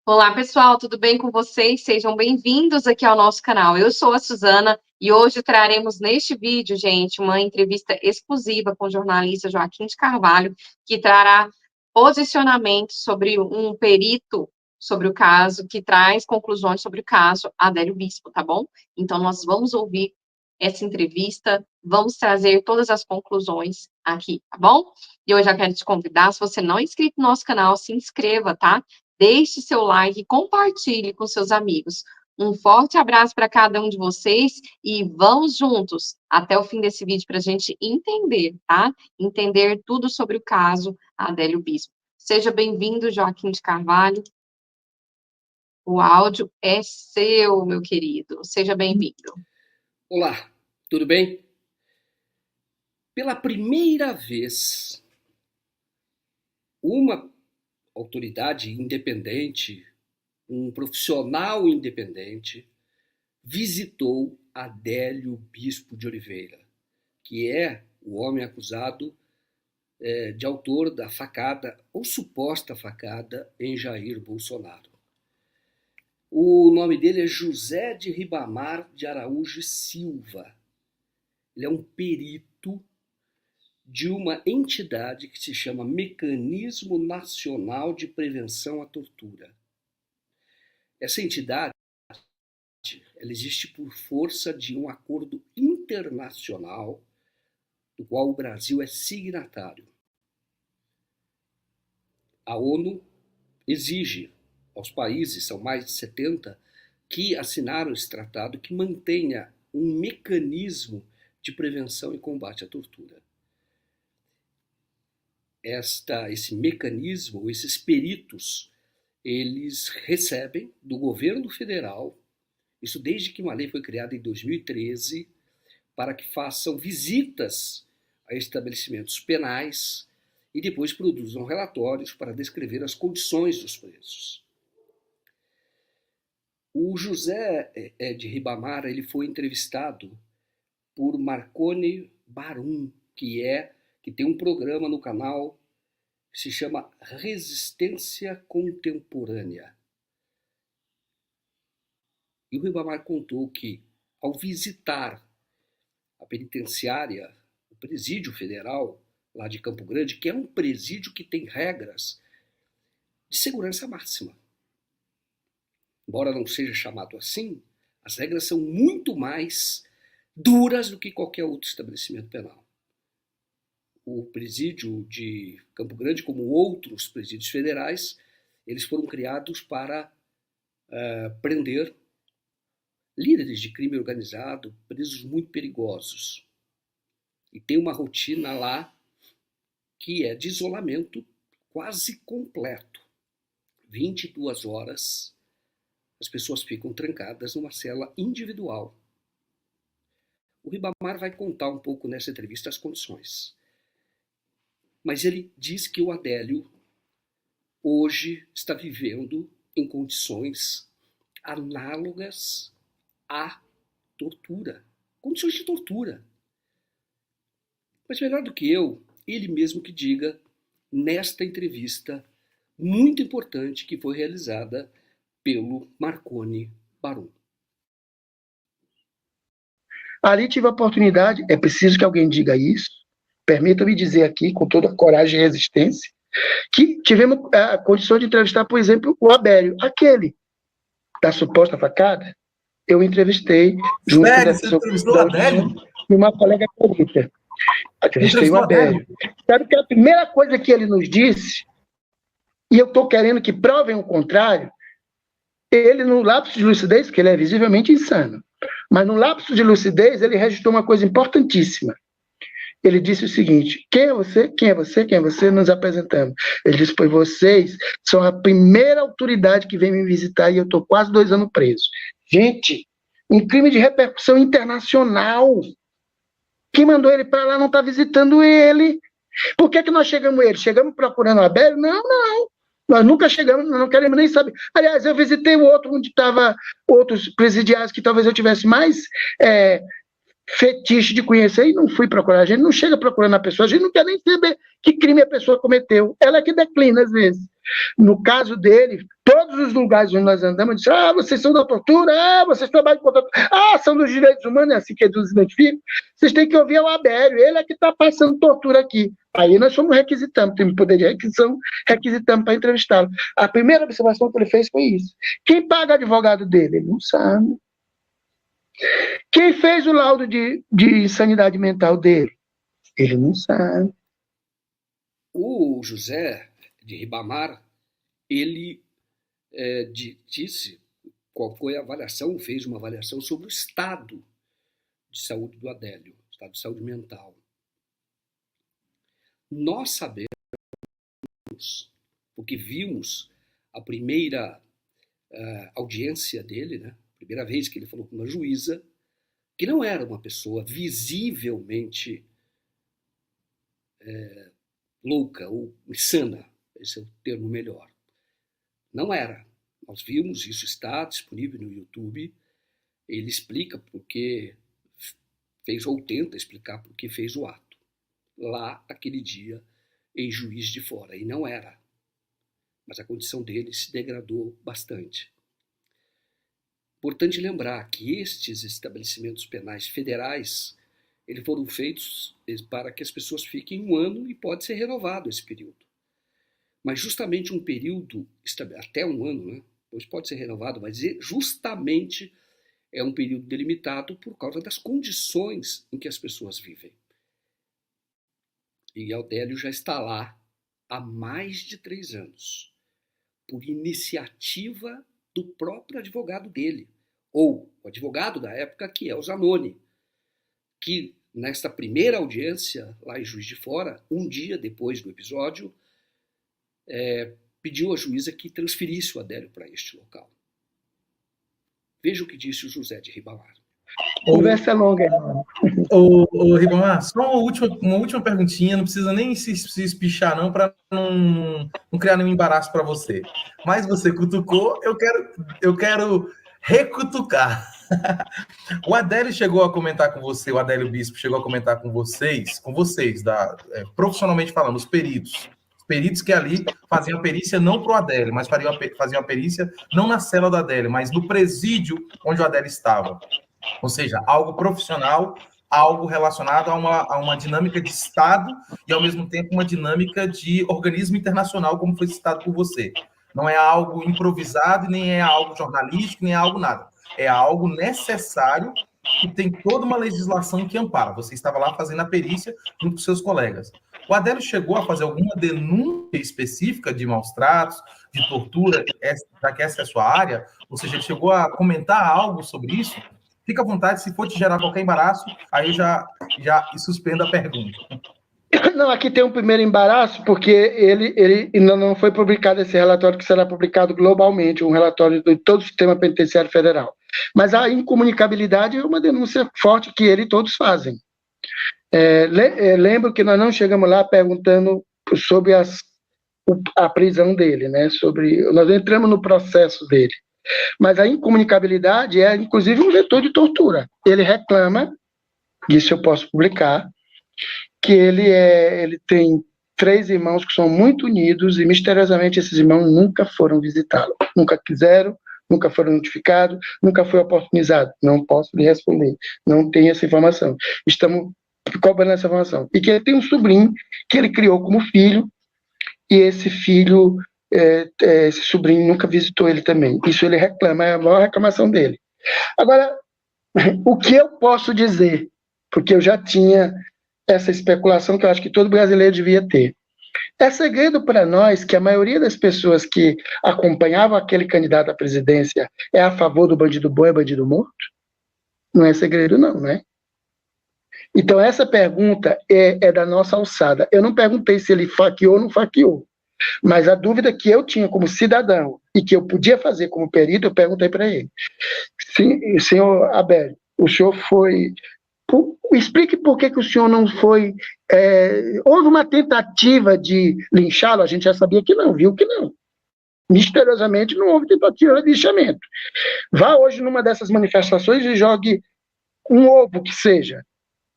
Olá, pessoal, tudo bem com vocês? Sejam bem-vindos aqui ao nosso canal. Eu sou a Suzana e hoje traremos neste vídeo, gente, uma entrevista exclusiva com o jornalista Joaquim de Carvalho, que trará posicionamento sobre um perito sobre o caso, que traz conclusões sobre o caso Adélio Bispo, tá bom? Então, nós vamos ouvir essa entrevista, vamos trazer todas as conclusões aqui, tá bom? E eu já quero te convidar, se você não é inscrito no nosso canal, se inscreva, tá? Deixe seu like e compartilhe com seus amigos. Um forte abraço para cada um de vocês e vamos juntos até o fim desse vídeo para a gente entender, tá? Entender tudo sobre o caso Adélio Bispo. Seja bem-vindo, Joaquim de Carvalho. O áudio é seu, meu querido. Seja bem-vindo. Olá, tudo bem? Pela primeira vez, uma autoridade independente, um profissional independente, visitou Adélio Bispo de Oliveira, que é o homem acusado de autor da facada ou suposta facada em Jair Bolsonaro. O nome dele é José de Ribamar de Araújo e Silva. Ele é um perito de uma entidade que se chama Mecanismo Nacional de Prevenção à Tortura. Essa entidade, ela existe por força de um acordo internacional do qual o Brasil é signatário. A ONU exige aos países, são mais de 70, que assinaram esse tratado que mantenha um mecanismo de prevenção e combate à tortura. Esse mecanismo, esses peritos, eles recebem do governo federal, isso desde que uma lei foi criada em 2013, para que façam visitas a estabelecimentos penais e depois produzam relatórios para descrever as condições dos presos. O José de Ribamar, ele foi entrevistado por Marconi Barum, que tem um programa no canal que se chama Resistência Contemporânea. E o Ribamar contou que, ao visitar a penitenciária, o presídio federal lá de Campo Grande, que é um presídio que tem regras de segurança máxima. Embora não seja chamado assim, as regras são muito mais duras do que qualquer outro estabelecimento penal. O presídio de Campo Grande, como outros presídios federais, eles foram criados para prender líderes de crime organizado, presos muito perigosos. E tem uma rotina lá que é de isolamento quase completo. 22 horas as pessoas ficam trancadas numa cela individual. O Ribamar vai contar um pouco nessa entrevista as condições. Mas ele diz que o Adélio hoje está vivendo em condições análogas à tortura. Condições de tortura. Mas melhor do que eu, ele mesmo que diga nesta entrevista muito importante que foi realizada pelo Marconi Barum. Ali tive a oportunidade, é preciso que alguém diga isso, permita-me dizer aqui, com toda a coragem e resistência, que tivemos a condição de entrevistar, por exemplo, o Adélio, aquele da suposta facada. Eu entrevistei junto Sério, da você pessoa entrevistou o Adélio? e uma colega política. Entrevistei o Adélio. Sabe que a primeira coisa que ele nos disse, e eu estou querendo que provem o contrário, ele, no lapso de lucidez, que ele é visivelmente insano, mas no lapso de lucidez, ele registrou uma coisa importantíssima. Ele disse o seguinte: quem é você? Quem é você? Quem é você? Nos apresentamos. Ele disse: pois vocês são a primeira autoridade que vem me visitar e eu estou quase 2 anos preso. Gente, um crime de repercussão internacional. Quem mandou ele para lá não está visitando ele. Por que nós chegamos a ele? Chegamos procurando o Adélio? Não, não. Nós nunca chegamos, não queremos nem saber. Aliás, eu visitei o outro, onde estavam outros presidiários que talvez eu tivesse mais fetiche de conhecer e não fui procurar. A gente não chega procurando a pessoa, a gente não quer nem saber que crime a pessoa cometeu. Ela é que declina, às vezes. No caso dele, todos os lugares onde nós andamos, disse, vocês são da tortura, vocês trabalham com tortura, são dos direitos humanos, é assim que eles nos identificam. Vocês têm que ouvir o Abélio, ele é que está passando tortura aqui. Aí nós fomos requisitando, temos poder de requisição, requisitamos para entrevistá-lo. A primeira observação que ele fez foi isso. Quem paga o advogado dele? Ele não sabe. Quem fez o laudo de insanidade mental dele? Ele não sabe. O José de Ribamar, ele disse qual foi a avaliação, fez uma avaliação sobre o estado de saúde do Adélio, estado de saúde mental. Nós sabemos, porque vimos a primeira audiência dele, né? Primeira vez que ele falou com uma juíza, que não era uma pessoa visivelmente louca ou insana, esse é o termo melhor. Não era. Nós vimos, isso está disponível no YouTube. Ele explica porque fez, ou tenta explicar porque fez o ato. Lá, aquele dia, em Juiz de Fora. E não era. Mas a condição dele se degradou bastante. Importante lembrar que estes estabelecimentos penais federais, eles foram feitos para que as pessoas fiquem 1 ano e pode ser renovado esse período. Mas justamente um período, até 1 ano, né? Pois pode ser renovado, mas justamente é um período delimitado por causa das condições em que as pessoas vivem. E Adélio já está lá há mais de 3 anos, por iniciativa do próprio advogado dele, ou o advogado da época, que é o Zanoni, que nesta primeira audiência, lá em Juiz de Fora, um dia depois do episódio, pediu à juíza que transferisse o Adélio para este local. Veja o que disse o José de Ribamar. Conversa longa. Ô, Ribamar, só uma última perguntinha, não precisa nem se espichar não, para não criar nenhum embaraço para você. Mas você cutucou, eu quero recutucar. O Adélio chegou a comentar com você, o Adélio Bispo chegou a comentar com vocês, profissionalmente falando, os peritos que ali faziam a perícia não para o Adélio, mas faziam a perícia não na cela do Adélio, mas no presídio onde o Adélio estava. Ou seja, algo profissional, algo relacionado a uma dinâmica de Estado e, ao mesmo tempo, uma dinâmica de organismo internacional, como foi citado por você. Não é algo improvisado, nem é algo jornalístico, nem é algo nada. É algo necessário que tem toda uma legislação que ampara. Você estava lá fazendo a perícia junto com seus colegas. O Adélio chegou a fazer alguma denúncia específica de maus-tratos, de tortura, já que essa é a sua área? Ou seja, ele chegou a comentar algo sobre isso? Fica à vontade, se for te gerar qualquer embaraço, aí já suspenda a pergunta. Não, aqui tem um primeiro embaraço, porque ele ainda não foi publicado esse relatório, que será publicado globalmente, um relatório de todo o sistema penitenciário federal. Mas a incomunicabilidade é uma denúncia forte que ele e todos fazem. Lembro que nós não chegamos lá perguntando sobre a prisão dele, né? Nós entramos no processo dele. Mas a incomunicabilidade é, inclusive, um vetor de tortura. Ele reclama, isso eu posso publicar, que ele tem 3 irmãos que são muito unidos e, misteriosamente, esses irmãos nunca foram visitá-lo. Nunca quiseram, nunca foram notificados, nunca foi oportunizado. Não posso lhe responder. Não tenho essa informação. Estamos cobrando essa informação. E que ele tem um sobrinho que ele criou como filho, e esse filho... esse sobrinho nunca visitou ele também. Isso ele reclama, é a maior reclamação dele. Agora, o que eu posso dizer, porque eu já tinha essa especulação que eu acho que todo brasileiro devia ter. É segredo para nós que a maioria das pessoas que acompanhavam aquele candidato à presidência é a favor do bandido bom e bandido morto? Não é segredo não, né? Então essa pergunta é da nossa alçada. Eu não perguntei se ele faqueou ou não faqueou. Mas a dúvida que eu tinha como cidadão e que eu podia fazer como perito, eu perguntei para ele. Senhor Abélio, o senhor foi... Explique por que o senhor não foi... houve uma tentativa de linchá-lo, a gente já sabia que não, viu que não. Misteriosamente não houve tentativa de linchamento. Vá hoje numa dessas manifestações e jogue um ovo que seja,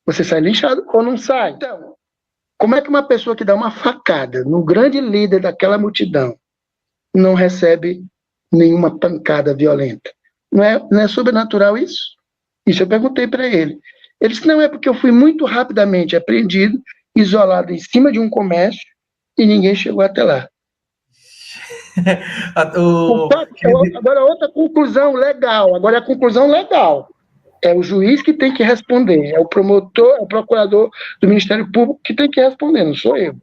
você sai linchado ou não sai. Então, como é que uma pessoa que dá uma facada no grande líder daquela multidão não recebe nenhuma pancada violenta? Não é sobrenatural isso? Isso eu perguntei para ele. Ele disse, não, é porque eu fui muito rapidamente apreendido, isolado em cima de um comércio, e ninguém chegou até lá. Agora, outra conclusão legal. Agora, a conclusão legal. É o juiz que tem que responder, é o promotor, é o procurador do Ministério Público que tem que responder, não sou eu.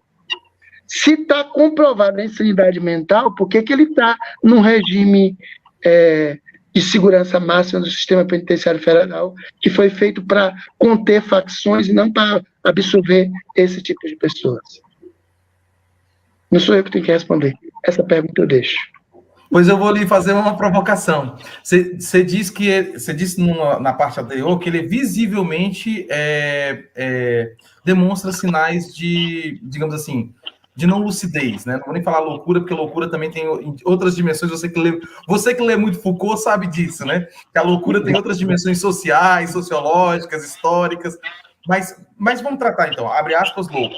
Se está comprovada a insanidade mental, por que ele está num regime de segurança máxima do sistema penitenciário federal, que foi feito para conter facções e não para absorver esse tipo de pessoas? Não sou eu que tenho que responder. Essa pergunta eu deixo. Pois eu vou lhe fazer uma provocação. Você disse na parte anterior que ele visivelmente demonstra sinais de, digamos assim, de não lucidez, né? Não vou nem falar loucura, porque loucura também tem outras dimensões. Você que lê muito Foucault sabe disso, né? Que a loucura tem outras dimensões sociais, sociológicas, históricas. Mas vamos tratar então. Abre aspas, louco.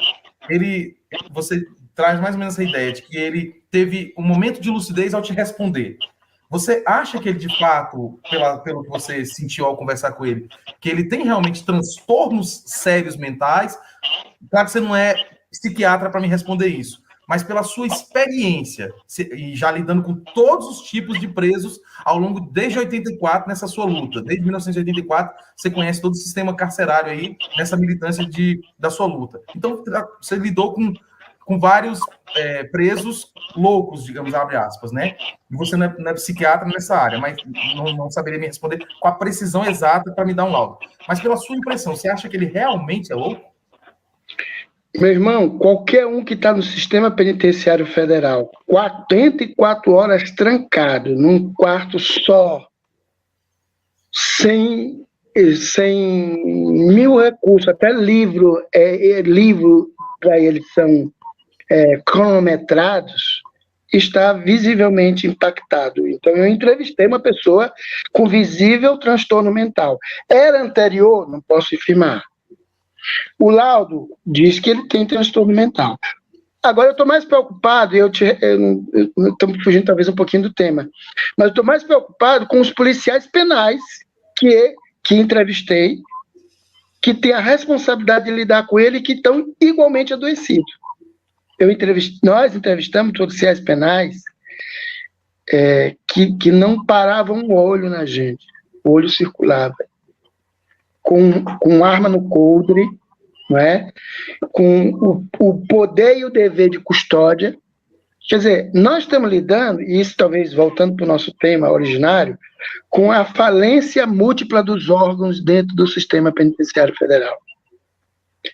Você traz mais ou menos essa ideia de que ele teve um momento de lucidez ao te responder. Você acha que ele, de fato, pelo que você sentiu ao conversar com ele, que ele tem realmente transtornos sérios mentais? Claro que você não é psiquiatra para me responder isso, mas pela sua experiência, e já lidando com todos os tipos de presos ao longo, desde 84, nessa sua luta, desde 1984, você conhece todo o sistema carcerário aí, nessa militância da sua luta. Então, você lidou com vários presos loucos, digamos, abre aspas, né? E você não é psiquiatra nessa área, mas não saberia me responder com a precisão exata para me dar um laudo. Mas pela sua impressão, você acha que ele realmente é louco? Meu irmão, qualquer um que está no sistema penitenciário federal, 44 horas trancado, num quarto só, sem mil recursos, até livro para eles são cronometrados, está visivelmente impactado. Então, eu entrevistei uma pessoa com visível transtorno mental. Era anterior? Não posso afirmar. O laudo diz que ele tem transtorno mental. Agora, eu estou mais preocupado, estamos fugindo talvez um pouquinho do tema, mas eu estou mais preocupado com os policiais penais que entrevistei, que têm a responsabilidade de lidar com ele e que estão igualmente adoecidos. Nós entrevistamos policiais penais que não paravam o olho na gente, o olho circulava, com arma no coldre, não é? Com o poder e o dever de custódia. Quer dizer, nós estamos lidando, e isso talvez voltando para o nosso tema originário, com a falência múltipla dos órgãos dentro do sistema penitenciário federal.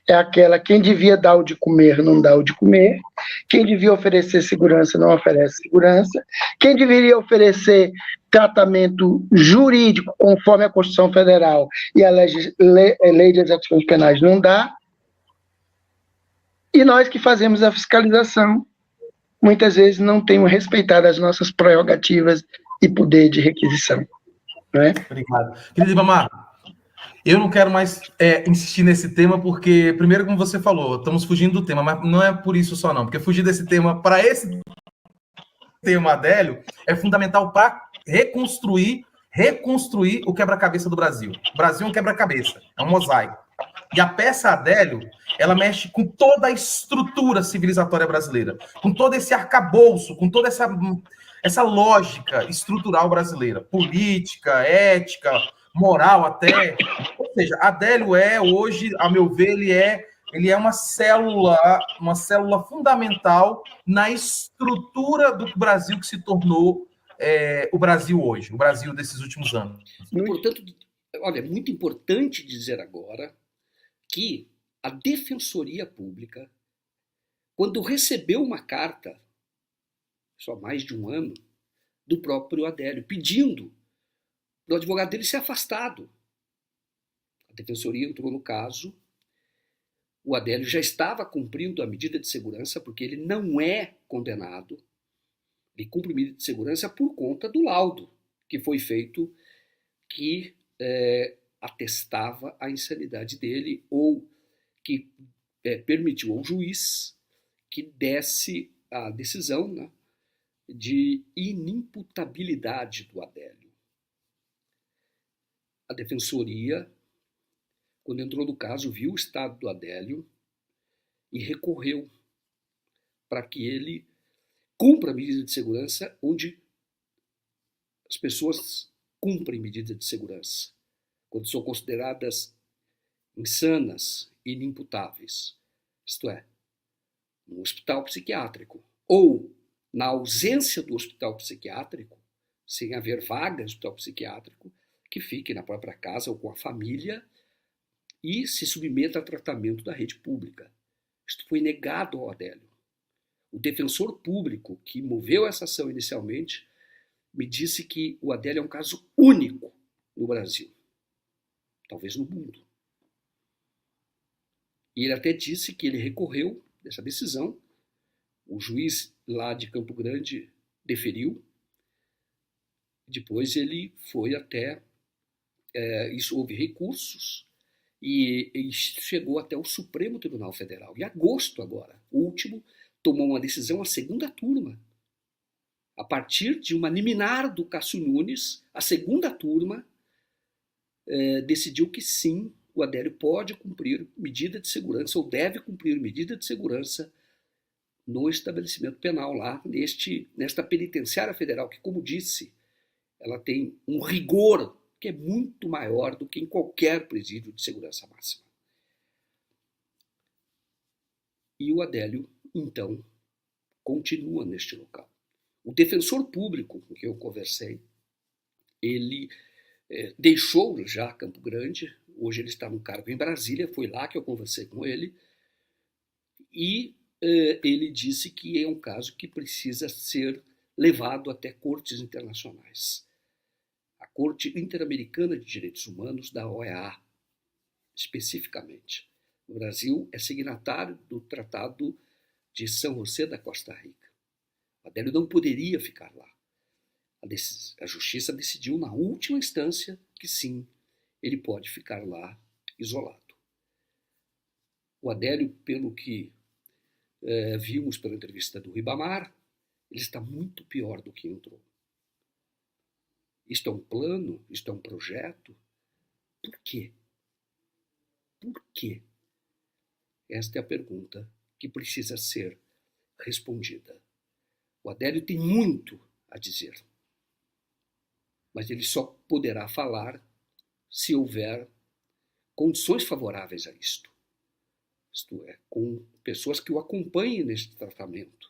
É aquela, quem devia dar o de comer não dá o de comer, quem devia oferecer segurança não oferece segurança, quem deveria oferecer tratamento jurídico conforme a Constituição Federal e a Lei de Execuções Penais não dá, e nós que fazemos a fiscalização, muitas vezes não temos respeitado as nossas prerrogativas e poder de requisição. Não é? Obrigado. Querido Ibamar, eu não quero mais insistir nesse tema, porque, primeiro, como você falou, estamos fugindo do tema, mas não é por isso só não, porque fugir desse tema para esse tema, Adélio, é fundamental para reconstruir o quebra-cabeça do Brasil. O Brasil é um quebra-cabeça, é um mosaico. E a peça Adélio, ela mexe com toda a estrutura civilizatória brasileira, com todo esse arcabouço, com toda essa lógica estrutural brasileira, política, ética, moral até. Ou seja, Adélio hoje, a meu ver, ele é uma célula fundamental na estrutura do Brasil que se tornou o Brasil hoje, o Brasil desses últimos anos. E, portanto, olha, é muito importante dizer agora que a Defensoria Pública, quando recebeu uma carta, só há mais de um ano, do próprio Adélio, pedindo para o advogado dele ser afastado. A Defensoria entrou no caso, o Adélio já estava cumprindo a medida de segurança, porque ele não é condenado, ele cumpre medida de segurança por conta do laudo que foi feito, que atestava a insanidade dele ou que permitiu ao juiz que desse a decisão, né, de inimputabilidade do Adélio. A defensoria, quando entrou no caso, viu o estado do Adélio e recorreu para que ele cumpra a medida de segurança onde as pessoas cumprem medida de segurança, quando são consideradas insanas e inimputáveis, isto é, no hospital psiquiátrico, ou na ausência do hospital psiquiátrico, sem haver vaga no hospital psiquiátrico, que fique na própria casa ou com a família e se submeta a tratamento da rede pública. Isto foi negado ao Adélio. O defensor público que moveu essa ação inicialmente me disse que o Adélio é um caso único no Brasil, talvez no mundo. E ele até disse que ele recorreu dessa decisão, o juiz lá de Campo Grande deferiu, depois ele foi até, isso houve recursos, e chegou até o Supremo Tribunal Federal. Em agosto agora, o último, tomou uma decisão, a segunda turma. A partir de uma liminar do Cássio Nunes, a segunda turma decidiu que sim, o Adélio pode cumprir medida de segurança ou deve cumprir medida de segurança no estabelecimento penal lá, nesta penitenciária federal, que, como disse, ela tem um rigor que é muito maior do que em qualquer presídio de segurança máxima. E o Adélio, então, continua neste local. O defensor público com quem eu conversei, ele deixou já Campo Grande, hoje ele está no cargo em Brasília, foi lá que eu conversei com ele, e ele disse que é um caso que precisa ser levado até cortes internacionais. A Corte Interamericana de Direitos Humanos, da OEA, especificamente. O Brasil é signatário do Tratado de São José da Costa Rica. O Adélio não poderia ficar lá. A justiça decidiu, na última instância, que sim, ele pode ficar lá isolado. O Adélio, pelo que vimos pela entrevista do Ribamar, ele está muito pior do que entrou. Isto é um plano? Isto é um projeto? Por quê? Por quê? Esta é a pergunta que precisa ser respondida. O Adélio tem muito a dizer, mas ele só poderá falar se houver condições favoráveis a isto. Isto é, com pessoas que o acompanhem neste tratamento,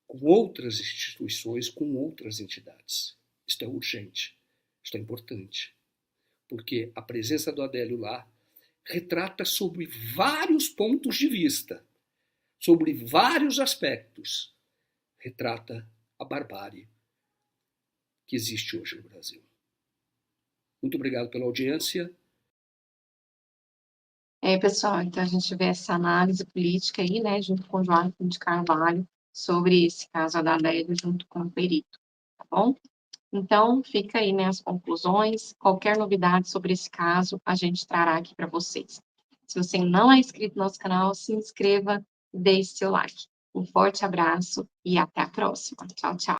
com outras instituições, com outras entidades. Isto é urgente, isto é importante, porque a presença do Adélio lá retrata sobre vários pontos de vista, sobre vários aspectos, retrata a barbárie que existe hoje no Brasil. Muito obrigado pela audiência. Pessoal, então a gente vê essa análise política aí, né, junto com o Joaquim de Carvalho, sobre esse caso da Adélio, junto com o perito, tá bom? Então, fica aí, né, as conclusões. Qualquer novidade sobre esse caso, a gente trará aqui para vocês. Se você não é inscrito no nosso canal, se inscreva e deixe seu like. Um forte abraço e até a próxima. Tchau, tchau.